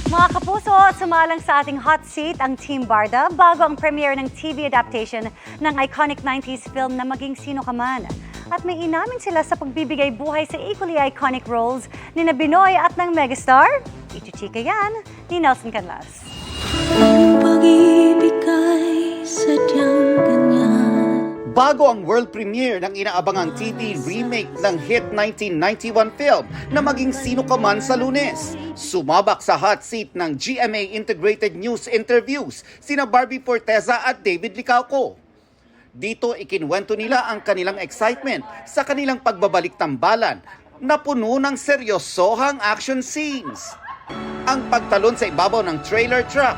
Mga kapuso, sumalang sa ating hot seat ang Team Barda bago ang premiere ng TV adaptation ng iconic 90s film na Maging Sino Ka Man. At may inamin sila sa pagbibigay buhay sa equally iconic roles ni na Binoy at ng megastar. Ichichika yan ni Nelson Canlas. Ang pag-ibig ay sadyang ganyan. Bago ang world premiere ng inaabangang TV remake ng hit 1991 film na Maging Sino Ka Man sa Lunes, sumabak sa hot seat ng GMA Integrated News Interviews sina Barbie Forteza at David Licauco. Dito ikinwento nila ang kanilang excitement sa kanilang pagbabalik tambalan na puno ng seryosohang action scenes. Ang pagtalon sa ibabaw ng trailer truck,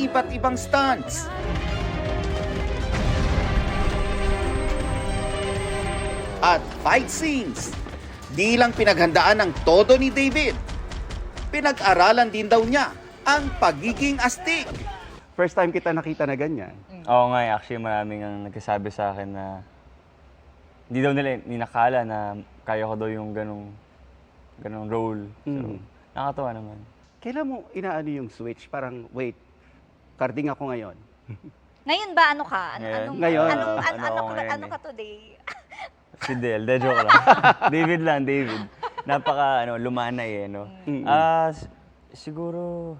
iba't ibang stunts, at fight scenes. Di lang pinaghandaan ng todo ni David, pinag-aralan din daw niya ang pagiging astig. First time kita nakita na ganyan. Oo nga, actually maraming ang nagsasabi sa akin na hindi daw nila ninakala na kaya ko daw yung ganong role. So, nakakatawa naman. Kailan mo inaano yung switch? Parang, wait, carding ako ngayon. Ngayon ba ano ka? Ngayon. Ano ka today? Si Del, de joke lang. David lang, David. Napaka lumanay no. Siguro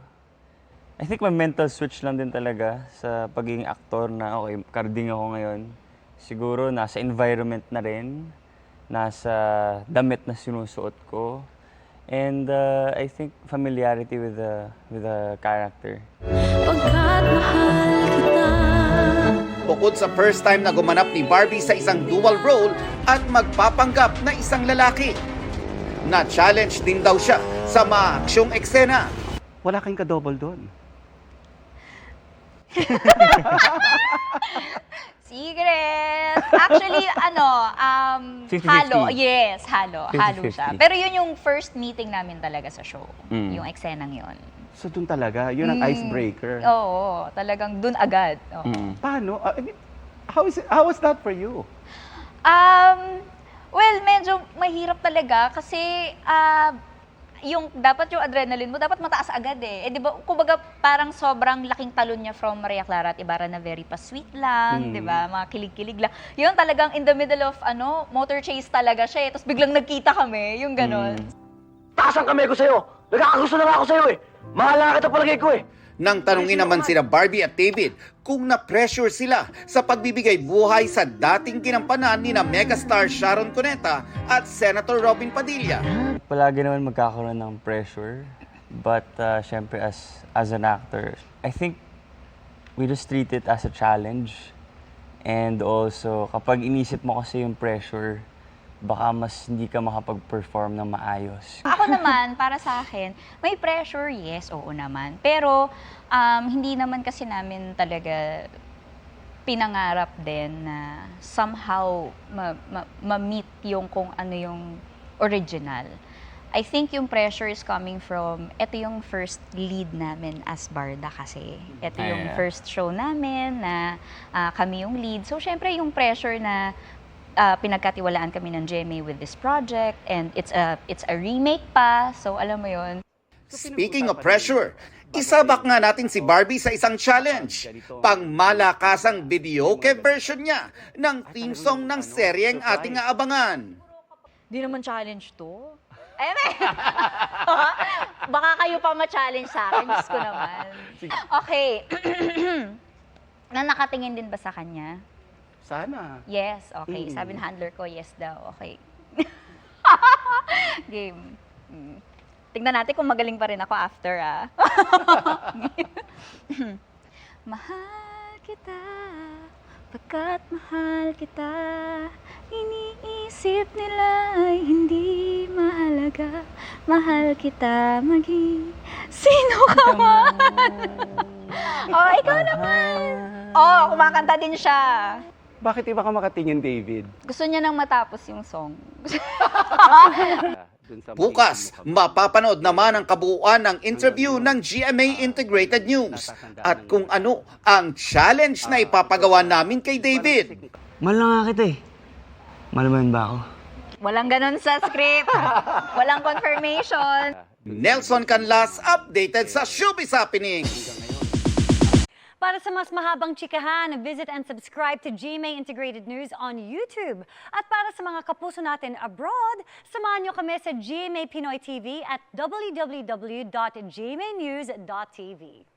I think may mental switch lang din talaga sa pagiging aktor na okay, carding ako ngayon. Siguro nasa environment na rin, nasa damit na sinusuot ko. And I think familiarity with the character. Pagkat mahal kita. Bukod sa first time na gumanap ni Barbie sa isang dual role at magpapanggap na isang lalaki, na-challenge din daw siya sa maaksyong eksena. Wala kang ka-double doon. Secret! Actually, 50-50. halo. Yes, halo. Halo 50-50. siya. Pero yun yung first meeting namin talaga sa show. Yung eksenang yun. So doon talaga, yun ang icebreaker. Oo, talagang dun agad. Oo. Paano? I mean, how was that for you? Well, medyo mahirap talaga kasi dapat yung adrenaline mo, dapat mataas agad eh. Di ba, kumbaga parang sobrang laking talon niya from Maria Clara at Ibarra na very pa-sweet lang, di ba? Mga kilig-kilig lang. Yun talagang in the middle of, motor chase talaga siya eh. Tapos biglang nagkita kami, yung ganon. Taas ang kamay ko sa'yo! Nagkakagusto na nga ako sa'yo eh! Mahal na kita palagay ko eh! Nang tanungin naman sina Barbie at David kung na-pressure sila sa pagbibigay buhay sa dating ginampanan ni na megastar Sharon Cuneta at Senator Robin Padilla. Palagi naman magkakaroon ng pressure. But syempre as an actor, I think we just treat it as a challenge. And also, kapag inisip mo kasi yung pressure, baka mas hindi ka makapag-perform ng maayos. Ako naman, para sa akin, may pressure, yes, oo naman. Pero hindi naman kasi namin talaga pinangarap din na somehow ma-meet yung kung ano yung original. I think yung pressure is coming from, ito yung first lead namin as Barda kasi. Ito yung first show namin na kami yung lead. So, syempre yung pressure na pinagkatiwalaan kami ng GMA with this project and it's a remake pa, so alam mo yon. Speaking of pressure, isabak nga natin si Barbie sa isang challenge. Pangmalakasang videoke version niya ng theme song ng seryeng ating aabangan. Di naman challenge to. Baka kayo pa ma-challenge sa akin, Diyos ko naman. Okay. Na nakatingin din ba sa kanya? Sana. Yes, okay. Sabi ng handler ko, yes daw. Okay. Game. Tingnan natin kung magaling pa rin ako after, Mahal kita, pagkat mahal kita, iniisip nila ay hindi mahalaga. Mahal kita, maging sino ka man. Oh, ikaw naman. Oh, kumakanta din siya. Bakit iba ka makatingin, David? Gusto niya nang matapos yung song. Bukas, mapapanood naman ang kabuuan ng interview ng GMA Integrated News at kung ano ang challenge na ipapagawa namin kay David. Mahal na nga kita eh. Mahal mo yun ba ako? Walang ganun sa script. Walang confirmation. Nelson Canlas updated sa Showbiz Happening. Para sa mas mahabang chikahan, visit and subscribe to GMA Integrated News on YouTube. At para sa mga kapuso natin abroad, samahan nyo kami sa GMA Pinoy TV at www.gmanews.tv.